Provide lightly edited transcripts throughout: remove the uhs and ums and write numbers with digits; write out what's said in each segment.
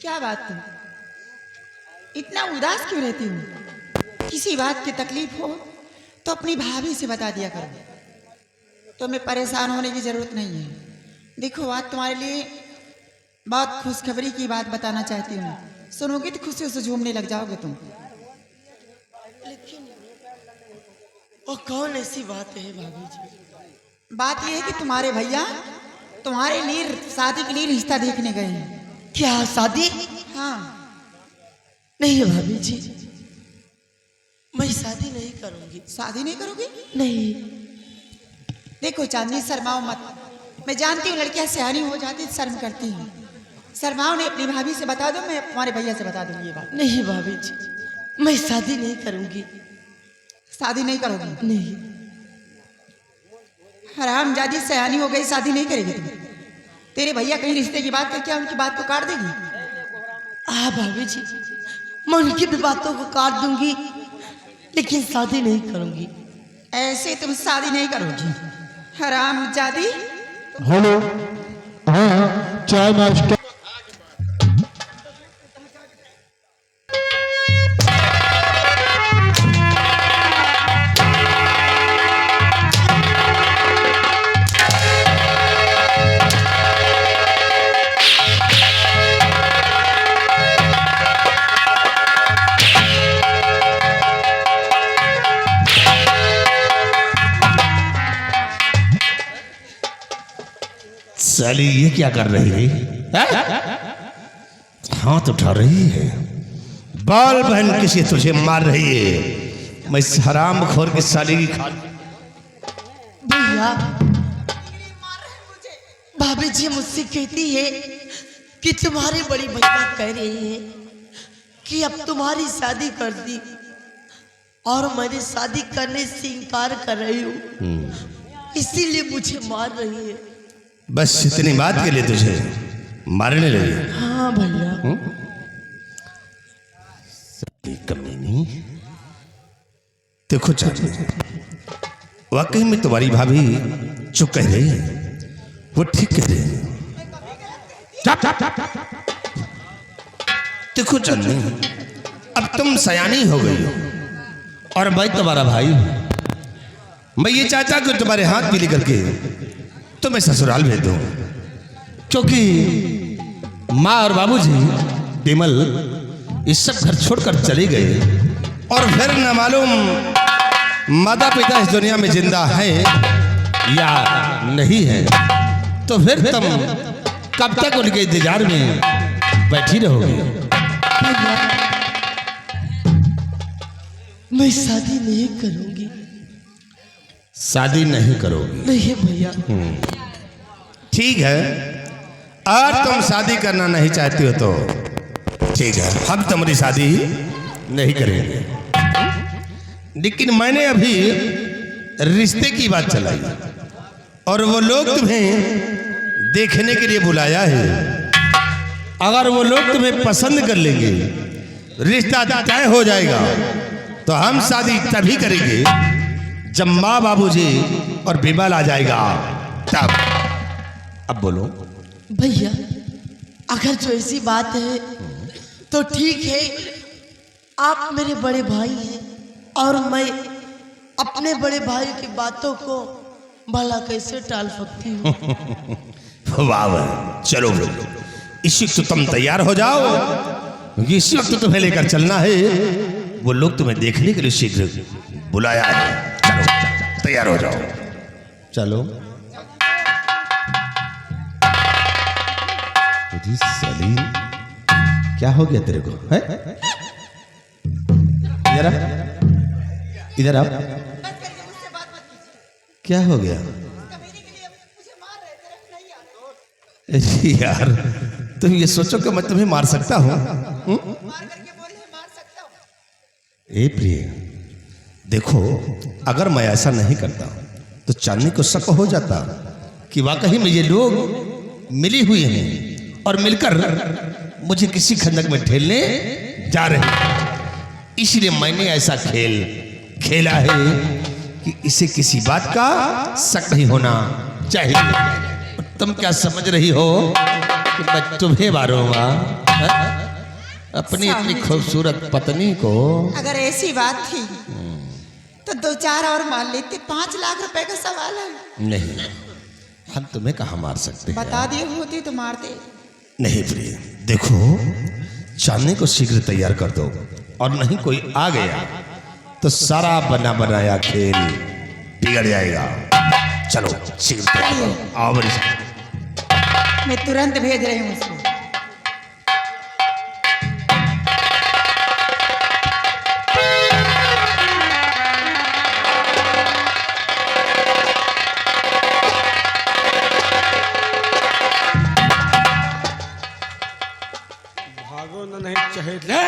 क्या बात तुम इतना उदास क्यों रहती हो? किसी बात की तकलीफ हो तो अपनी भाभी से बता दिया करो। तुम्हें परेशान होने की जरूरत नहीं है। देखो आज तुम्हारे लिए बहुत खुशखबरी की बात बताना चाहती हूँ। सुनोगे तो खुशी से झूमने लग जाओगे तुम। लेकिन वो कौन ऐसी बात है भाभी जी? बात यह है कि तुम्हारे भैया तुम्हारे लिए शादी के लिए रिश्ता देखने गए हैं। क्या शादी? हाँ। नहीं भाभी जी, मैं शादी नहीं करूंगी। शादी नहीं करोगी? नहीं। देखो चांदनी, शर्माओ मत। मैं जानती हूँ लड़कियां सियानी हो जाती शर्म करती हैं। शर्माओ नहीं, अपनी भाभी से बता दो, मैं तुम्हारे भैया से बता दूंगी ये बात। नहीं भाभी जी, मैं शादी नहीं करूंगी। शादी नहीं करोगी? नहीं। हरामजादी सयानी हो गई, शादी नहीं करेगी तुम? तेरे भैया कहीं रिश्ते की बात करके उनकी बात को काट देगी? हाँ भाभी जी, मैं उनकी भी बातों को काट दूंगी, लेकिन शादी नहीं करूंगी। ऐसे तुम शादी नहीं करोगी? हरामजादी। हेलो, हाँ चाय नाश्ता। साली ये क्या कर रही है? हाथ उठा रही है, बाल बहन किसी तुझे मार रही है। मैं इस हराम खोर की साली की खा। भैया, भाभी जी मुझसे कहती है कि तुम्हारी बड़ी भैया कह रही है कि अब तुम्हारी शादी कर दी, और मैंने शादी करने से इनकार कर रही हूँ, इसीलिए मुझे मार रही है। बस इतनी बात के लिए तुझे मारने लगी? हाँ भैया। कमीनी। देखो चाचा, वाकई में तुम्हारी भाभी जो कह रही है वो ठीक कह रही है। देखो चंदनी, अब तुम सयानी हो गई हो और मैं तुम्हारा भाई हूं। मैं ये चाहता कि तुम्हारे हाथ पीले करके तुम्हें ससुराल भेज दूं, क्योंकि माँ और बाबूजी बिमल इस सब घर छोड़कर चले गए, और फिर न मालूम माता पिता इस दुनिया में जिंदा हैं या नहीं है। तो फिर तुम कब तक उनके इंतजार में बैठी रहोगी? मैं शादी नहीं करूंगी। शादी नहीं करोगी? नहीं भैया। ठीक है, और तुम शादी करना नहीं चाहती हो तो ठीक है, हम तुम्हारी शादी नहीं करेंगे। लेकिन मैंने अभी रिश्ते की बात चलाई और वो लोग तुम्हें देखने के लिए बुलाया है। अगर वो लोग तुम्हें पसंद कर लेंगे, रिश्ता तय हो जाएगा, तो हम शादी तभी करेंगे जब माँ बाबूजी और बिमल आ जाएगा तब। अब बोलो भैया, अगर जो ऐसी बात है तो ठीक है, आप मेरे बड़े भाई हैं और मैं अपने बड़े भाई की बातों को भला कैसे टाल सकती हूँ। वाह वाह, चलो इस वक्त तुम तैयार हो जाओ, इस वक्त तुम्हें लेकर चलना है। वो लोग तुम्हें देखने के लिए शीघ्र बुलाया है। चलो तैयार हो जाओ, चलो। सलीम, क्या हो गया तेरे को? है इधर आ, इधर आ। क्या हो गया? यार तुम ये सोचो कि मैं तुम्हें मार सकता हूं? ए प्रिय, देखो अगर मैं ऐसा नहीं करता तो चांदनी को शक हो जाता कि वाकई में ये लोग मिली हुई हैं और मिलकर मुझे किसी खंडक में ठेलने जा रहे हैं। इसलिए मैंने ऐसा खेल खेला है कि इसे किसी बात का शक नहीं होना चाहिए। तुम क्या समझ रही हो कि मैं तुम्हें मारूंगा? अपनी इतनी खूबसूरत पत्नी को अगर ऐसी बात थी तो 2-4 और मान लेते। 5 लाख रुपए का सवाल है। नहीं, हम तुम्हें कहाँ मार सकते हैं। बता दिए होते तो मारते। नहीं प्रिय, देखो चांदनी को शीघ्र तैयार कर दो, और नहीं कोई आ गया तो सारा बना बनाया खेल बिगड़ जाएगा। चलो शीघ्र तैयार करो। आओ मेरे साथ। मैं तुरंत भेज रही हूँ उसको। भागो ना नहीं चाहे ले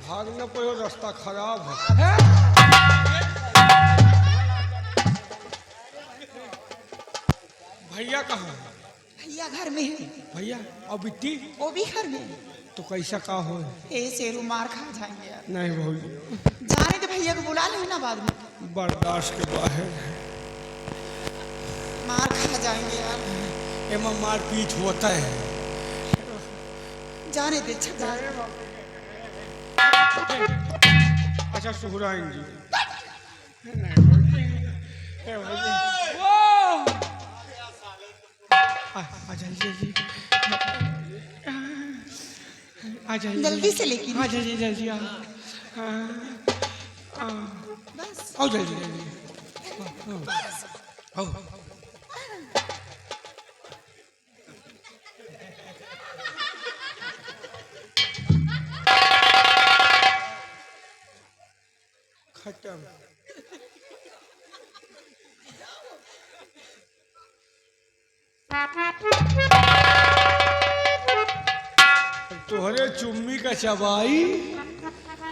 भागना पड़ो, रास्ता खराब है। भैया कहाँ है? भैया घर में है। भैया और बिट्टी वो भी घर में है। तो कैसा का हो? ए शेरू मार खा जाएंगे यार। नहीं भौजी, जाने तो भैया को बुला लेना बाद में। बर्दाश्त के बाहर मार खा जाएंगे यार। एमा मारपीट होता है। जाने दे छक्का। अच्छा सुहराइन जी, नहीं भौजी, ए भौजी, आ जाइए, आ जाइए जल्दी से लेकिन। आ जाइए, जल्दी आ बस आओ जल्दी जल्दी आओ। खत्म। तोहरे चुम्मी का चबाई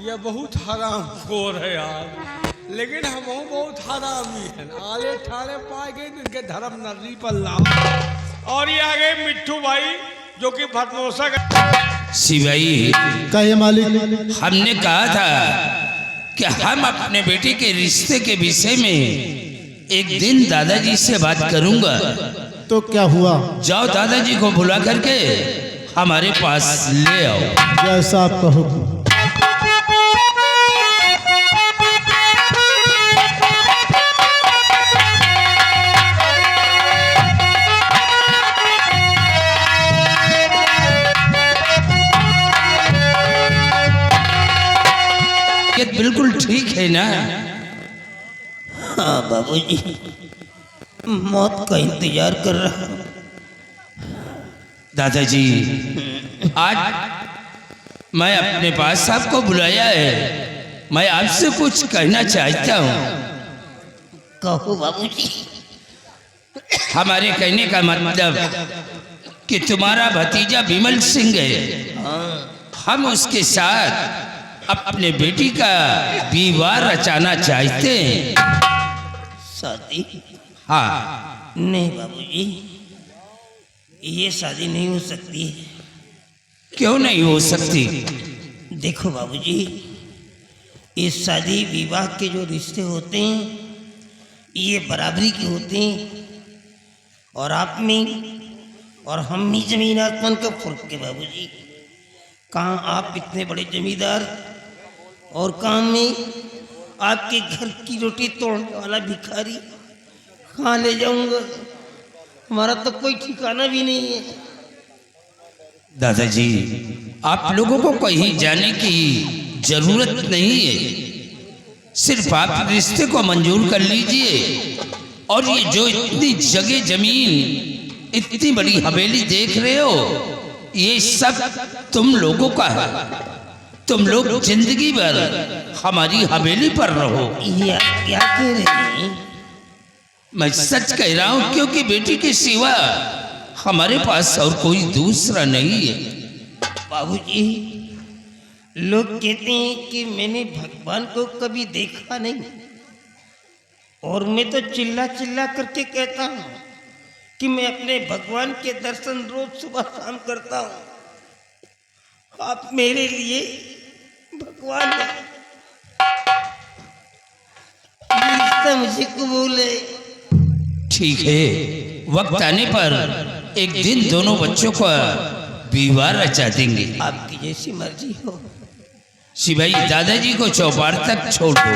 ये बहुत हराम खोर है यार, लेकिन हम बहुत हरामी हैं। आले ठाले पाए गए इनके धर्म नर्री पल्ला। और ये आ गए मिट्टू भाई जो कि भटमोसा का। शिवाई, कहिए मालिक। हमने कहा था कि हम अपने बेटे के रिश्ते के विषय में एक दिन दादाजी से बात करूंगा। तो क्या हुआ? जाओ दादाजी को बुला करके हमारे पास ले आओ। जैसा आप कहो। ये बिल्कुल ठीक है ना? हाँ बाबूजी, मौत का इंतजार कर रहा हूँ। दादाजी, आज मैं अपने पास आपको बुलाया है। मैं आपसे कुछ कहना चाहता हूँ। कहो बाबूजी। हमारे कहने का मतलब कि तुम्हारा भतीजा विमल सिंह है, हम उसके साथ अपने बेटी का विवाह रचाना चाहते हैं। शादी? हाँ। नहीं बाबूजी, ये शादी नहीं हो सकती। क्यों नहीं हो सकती? देखो बाबूजी, इस शादी विवाह के जो रिश्ते होते हैं ये बराबरी के होते हैं, और आप में और हम में जमीन आसमान का फर्क है बाबूजी। कहाँ आप इतने बड़े जमींदार और कहाँ में आपके घर की रोटी तोड़ने वाला भिखारी। कहाँ ले जाऊंगा? हमारा तो कोई ठिकाना भी नहीं है। दादाजी, आप लोगों को कहीं जाने की जरूरत नहीं है। सिर्फ आप रिश्ते को मंजूर कर लीजिए, और ये जो इतनी जगह जमीन, इतनी बड़ी हवेली देख रहे हो, ये सब तुम लोगों का है। तुम लोग जिंदगी भर हमारी हवेली पर रहो। ये क्या कह रहे हैं? मैं सच कह रहा हूं, क्योंकि बेटी के सिवा हमारे पास और कोई दूसरा नहीं है। बाबूजी, लोग कहते हैं कि मैंने भगवान को कभी देखा नहीं, और मैं तो चिल्ला चिल्ला करके कहता हूँ कि मैं अपने भगवान के दर्शन रोज सुबह शाम करता हूँ। आप मेरे लिए भगवान हैं। रिश्ता मुझे कबूल है। ठीक है, वक्त आने पर एक दिन दोनों बच्चों का विवाह रचा देंगे। आपकी जैसी मर्जी हो। शिवाई दादाजी को चौपार तक छोड़ दो।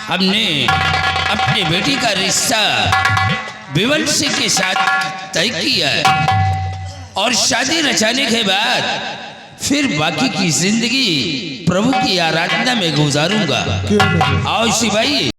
हमने अपने बेटी का रिश्ता विमल सिंह के साथ तय किया है और शादी रचाने के बाद फिर बाकी की जिंदगी प्रभु की आराधना में गुजारूंगा। क्यों नहीं? आओ शिवाई।